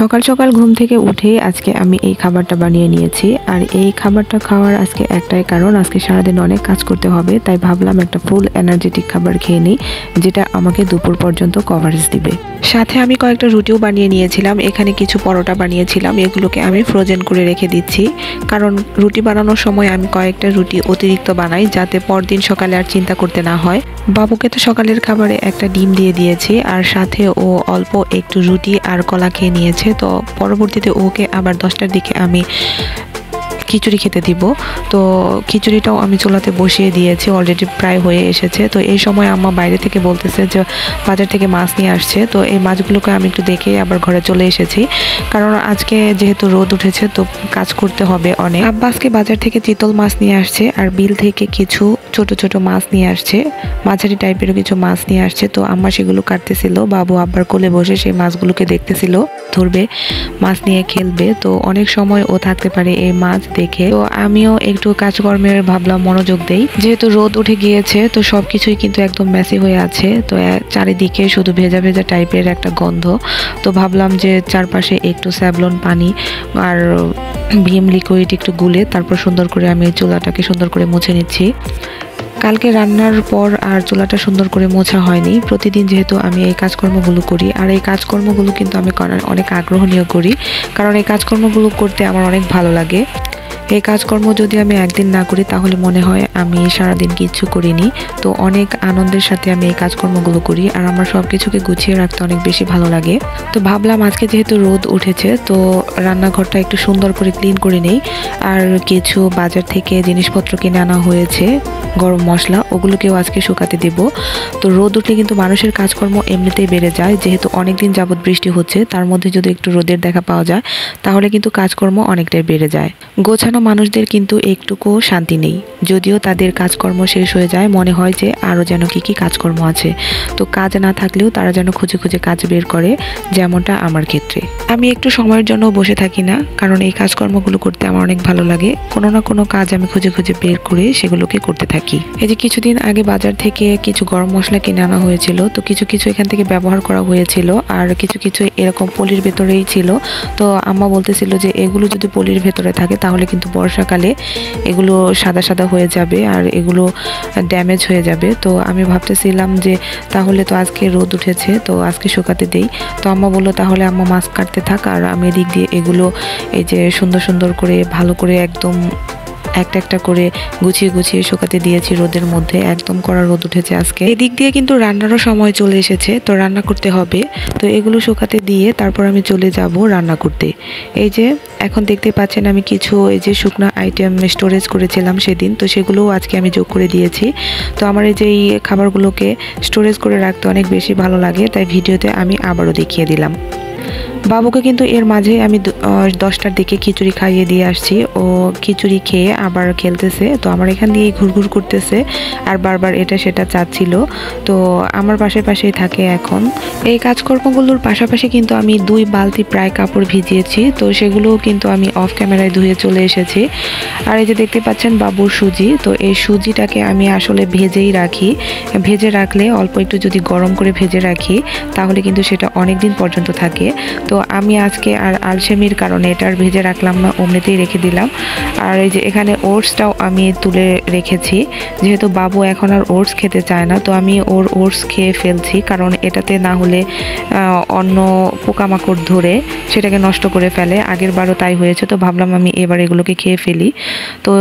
সকাল সকাল ঘুম থেকে উঠেই আজকে আমি এই খাবারটা বানিয়ে নিয়েছি। আর এই খাবারটা খাওয়ার আজকে একটাই কারণ, আজকে সারাদিন অনেক কাজ করতে হবে, তাই ভাবলাম একটা ফুল এনার্জেটিক খাবার খেয়ে নিই, যেটা আমাকে দুপুর পর্যন্ত কভারেজ দিবে। সাথে আমি কয়েকটা রুটিও বানিয়ে নিয়েছিলাম, এখানে কিছু পরোটা বানিয়েছিলাম, এগুলোকে আমি ফ্রোজেন করে রেখে দিচ্ছি। কারণ রুটি বানানোর সময় আমি কয়েকটা রুটি অতিরিক্ত বানাই, যাতে পরদিন সকালে আর চিন্তা করতে না হয়। বাবুকে তো সকালের খাবারে একটা ডিম দিয়ে দিয়েছি, আর সাথে ও অল্প একটু রুটি আর কলা খেয়ে নিয়েছে। তো পরবর্তীতে ওকে আবার 10টার দিকে আমি খিচুড়ি খেতে দিব। তো খিচুড়িটাও আমি চুলাতে বসিয়ে দিয়েছি, অলরেডি প্রায় হয়ে এসেছে। তো এই সময় আম্মা বাইরে থেকে বলতেছে যে বাজার থেকে মাছ নিয়ে আসছে, তো এই মাছগুলোকে আমি একটু দেখে আবার ঘরে চলে এসেছি। কারণ আজকে যেহেতু রোদ উঠেছে, তো কাজ করতে হবে অনেক। আব্বা আজকে বাজার থেকে চিতল মাছ নিয়ে আসছে, আর বিল থেকে কিছু ছোট ছোট মাছ নিয়ে আসছে, মাঝারি টাইপেরও কিছু মাছ নিয়ে আসছে। তো আম্মা সেগুলো কাটতেছিল, বাবু আব্বার কোলে বসে সেই মাছগুলোকে দেখতেছিল, ধরবে, মাছ নিয়ে খেলবে। তো অনেক সময় ও থাকতে পারে এই মাছ দেখে। তো আমিও একটু কাজকর্মের ভাবলাম মনোযোগ দেই, যেহেতু রোদ উঠে গিয়েছে, তো সবকিছুই কিন্তু একদম মেসি হয়ে আছে। তো চারিদিকে শুধু ভেজা ভেজা টাইপের একটা গন্ধ। তো ভাবলাম যে চারপাশে একটু স্যাভলন পানি আর ভিম লিকুইড একটু গুলে তারপর সুন্দর করে আমি চুলাটাকে সুন্দর করে মুছে নিচ্ছি। কালকে রান্নার পর আর চুলাটা সুন্দর করে মোছা হয়নি। প্রতিদিন যেহেতু আমি এই কাজকর্মগুলো করি, আর এই কাজকর্মগুলো কিন্তু আমি করার অনেক আগ্রহ নিয়ে করি, কারণ এই কাজকর্মগুলো করতে আমার অনেক ভালো লাগে। এই কাজকর্ম যদি আমি একদিন না করি তাহলে মনে হয় আমি সারাদিন কিচ্ছু করিনি। তো অনেক আনন্দের সাথে আমি এই কাজকর্মগুলো করি, আর আমার সব কিছুকে গুছিয়ে রাখতে অনেক বেশি ভালো লাগে। তো ভাবলাম আজকে যেহেতু রোদ উঠেছে, তো রান্নাঘরটা একটু সুন্দর করে ক্লিন করে নেই। আর কিছু বাজার থেকে জিনিসপত্র কিনে আনা হয়েছে, গরম মশলা, ওগুলোকেও আজকে শুকাতে দেব। তো রোদ উঠলে কিন্তু মানুষের কাজকর্ম এমনিতেই বেড়ে যায়, যেহেতু অনেক দিন যাবত বৃষ্টি হচ্ছে, তার মধ্যে যদি একটু রোদের দেখা পাওয়া যায় তাহলে কিন্তু কাজকর্ম অনেকটাই বেড়ে যায়। গোছানো মানুষদের কিন্তু একটুকু শান্তি নেই, যদিও তাদের কাজকর্ম শেষ হয়ে যায়, মনে হয় যে আরও যেন কি কাজকর্ম আছে। তো কাজ না থাকলেও তারা যেন খুঁজে খুঁজে কাজ বের করে, যেমনটা আমার ক্ষেত্রে। আমি একটু সময়ের জন্য বসে থাকি না, কারণ এই কাজকর্মগুলো করতে আমার অনেক ভালো লাগে। কোনো না কোনো কাজ আমি খুঁজে খুঁজে বের করে সেগুলোকে করতে থাকি। এই যে কিছুদিন আগে বাজার থেকে কিছু গরম মশলা কিনে আনা হয়েছিল, তো কিছু কিছু এখান থেকে ব্যবহার করা হয়েছিল, আর কিছু কিছু এরকম পলির ভেতরেই ছিল। তো আম্মা বলতেছিল যে এগুলো যদি পলির ভেতরে থাকে তাহলে কিন্তু বর্ষাকালে এগুলো সাদা সাদা হয়ে যাবে আর এগুলো ড্যামেজ হয়ে যাবে। তো আমি ভাবতেছিলাম যে তাহলে তো আজকে রোদ উঠেছে, তো আজকে শুকাতে দেই। তো আম্মা বললো তাহলে আম্মা মাছ কাটতে থাক, আর আমি এদিক দিয়ে এগুলো এই যে সুন্দর সুন্দর করে ভালো করে একদম একটা একটা করে গুছিয়ে গুছিয়ে শুকাতে দিয়েছি রোদের মধ্যে। একদম কড়া রোদ উঠেছে আজকে। এদিক দিয়ে কিন্তু রান্নারও সময় চলে এসেছে, তো রান্না করতে হবে। তো এগুলো শুকাতে দিয়ে তারপর আমি চলে যাব রান্না করতে। এই যে এখন দেখতে পাচ্ছেন আমি কিছু এই যে শুকনো আইটেম স্টোরেজ করেছিলাম সেদিন, তো সেগুলোও আজকে আমি যোগ করে দিয়েছি। তো আমার এই যে এই খাবারগুলোকে স্টোরেজ করে রাখতে অনেক বেশি ভালো লাগে, তাই ভিডিওতে আমি আবারও দেখিয়ে দিলাম। বাবুকে কিন্তু এর মাঝে আমি 10টার দিকে খিচুড়ি খাইয়ে দিয়ে আসছি। ও খিচুড়ি খেয়ে আবার খেলতেছে, তো আমার এখান দিয়েই ঘুরঘুর করতেছে আর বারবার এটা সেটা চাচ্ছিল। তো আমার পাশেই থাকে এখন। এই কাজকর্মগুলোর পাশাপাশি কিন্তু আমি 2 বালতি প্রায় কাপড় ভিজিয়েছি, তো সেগুলোও কিন্তু আমি অফ ক্যামেরায় ধুয়ে চলে এসেছি। আর এই যে দেখতে পাচ্ছেন বাবুর সুজি, তো এই সুজিটাকে আমি আসলে ভেজেই রাখি। ভেজে রাখলে অল্প একটু যদি গরম করে ভেজে রাখি তাহলে কিন্তু সেটা অনেক দিন পর্যন্ত থাকে। তো আমি আজকে আর আলসেমির কারণে এটা আর ভেজে রাখলাম না, অমনিতেই রেখে দিলাম। আর এই যে এখানে ওটসটাও আমি তুলে রেখেছি, যেহেতু বাবু এখন আর ওটস খেতে চায় না, তো আমি ওর ওটস খেয়ে ফেলছি, কারণ এটাতে না হলে অন্য পোকামাকড় ধরে সেটাকে নষ্ট করে ফেলে। আগের বারও তাই হয়েছে, তো ভাবলাম আমি এবার এগুলোকে খেয়ে ফেলি। তো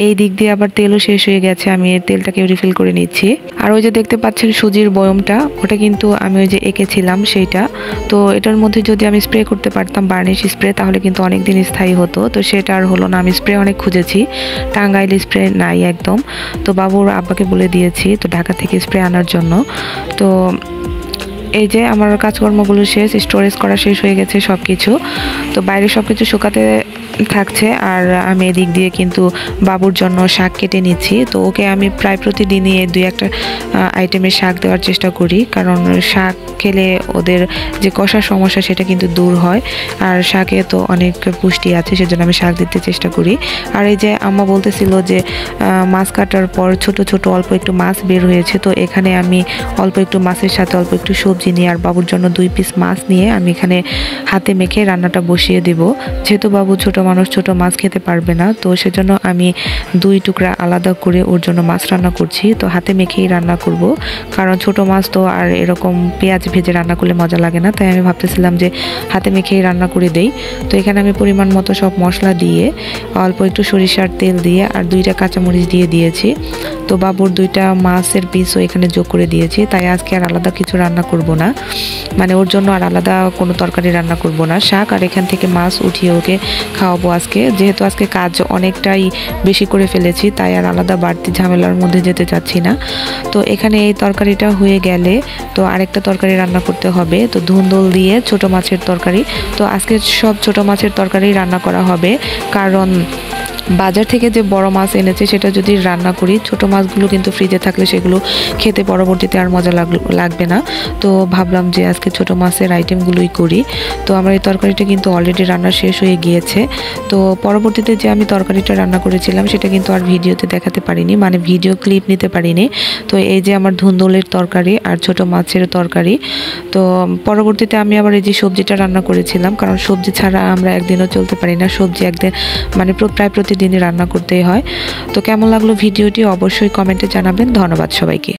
এই দিক দিয়ে আবার তেলও শেষ হয়ে গেছে, আমি তেলটাকে রিফিল করে নিচ্ছি। আর ওই যে দেখতে পাচ্ছেন সুজির বয়মটা, ওটা কিন্তু আমি ওই যে এঁকেছিলাম সেইটা। তো এটার মধ্যে যদি আমি স্প্রে করতে পারতাম বার্নিশ স্প্রে, তাহলে কিন্তু অনেক দিন স্থায়ী হতো। তো সেটা আর হলো না, আমি স্প্রে অনেক খুঁজেছি, টাঙ্গাইল স্প্রে নাই একদম। তো বাবুর আব্বাকে বলে দিয়েছি তো ঢাকা থেকে স্প্রে আনার জন্য। তো এই যে আমার কাজকর্মগুলো শেষ, স্টোরেজ করা শেষ হয়ে গেছে সব কিছু। তো বাইরে সব কিছু শুকাতে থাকছে। আর আমি এদিক দিয়ে কিন্তু বাবুর জন্য শাক কেটে নিচ্ছি। তো ওকে আমি প্রায় প্রতিদিনই দুই একটা আইটেমের শাক দেওয়ার চেষ্টা করি, কারণ শাক খেলে ওদের যে কষার সমস্যা সেটা কিন্তু দূর হয়। আর শাকে তো অনেক পুষ্টি আছে, সেজন্য আমি শাক দিতে চেষ্টা করি। আর এই যে আম্মা বলতেছিল যে মাছ কাটার পর ছোট ছোট অল্প একটু মাছ বের হয়েছে, তো এখানে আমি অল্প একটু মাছের সাথে অল্প একটু সবজি নিয়ে আর বাবুর জন্য 2 পিস মাছ নিয়ে আমি এখানে হাতে মেখে রান্নাটা বসিয়ে দেব। যেহেতু বাবু ছোট মানুষ, ছোট মাছ খেতে পারবে না, তো সেজন্য আমি 2 টুকরা আলাদা করে ওর জন্য মাছ রান্না করছি। তো হাতে মেখেই রান্না করব, কারণ ছোট মাছ তো আর এরকম পেঁয়াজ ভেজে রান্না করলে মজা লাগে না, তাই আমি ভাবতেছিলাম যে হাতে মেখেই রান্না করে দেই। তো এখানে আমি পরিমাণ মতো সব মশলা দিয়ে অল্প একটু সরিষার তেল দিয়ে আর 2টা কাঁচামরিচ দিয়ে দিয়েছি। তো বাবুর 2টা মাছের পিসও এখানে যোগ করে দিয়েছি। তাই আজকে আর আলাদা কিছু রান্না করব না, মানে ওর জন্য আর আলাদা কোনো তরকারি রান্না করব না। শাক আর এখান থেকে মাছ উঠিয়ে ওকে খাওয়াবো আজকে, যেহেতু আজকে কাজ অনেকটাই বেশি করে ফেলেছি, তাই আর আলাদা বাড়তি ঝামেলার মধ্যে যেতে চাচ্ছি না। তো এখানে এই তরকারিটা হয়ে গেলে তো আরেকটা তরকারি রান্না করতে হবে। তো ধুন্দুল দিয়ে ছোট মাছের তরকারি। তো আজকে সব ছোট মাছের তরকারি রান্না করা হবে, কারণ বাজার থেকে যে বড় মাছ এনেছে সেটা যদি রান্না করি, ছোট মাছগুলো কিন্তু ফ্রিজে থাকলে সেগুলো খেতে পরবর্তীতে আর মজা লাগবে না। তো ভাবলাম যে আজকে ছোট মাছের আইটেমগুলোই করি। তো আমার এই তরকারিটা কিন্তু অলরেডি রান্না শেষ হয়ে গিয়েছে। তো পরবর্তীতে যে আমি তরকারিটা রান্না করেছিলাম সেটা কিন্তু আর ভিডিওতে দেখাতে পারিনি, মানে ভিডিও ক্লিপ নিতে পারিনি। তো এই যে আমার ধুন্দুলের তরকারি আর ছোট মাছের তরকারি। তো পরবর্তীতে আমি আবার এই যে সবজিটা রান্না করেছিলাম, কারণ সবজি ছাড়া আমরা একদিনও চলতে পারি না, সবজি একদিন মানে প্রায় প্রতিদিনই রান্না করতেই হয়। তো কেমন লাগলো ভিডিওটি অবশ্যই কমেন্টে জানাবেন। ধন্যবাদ সবাইকে।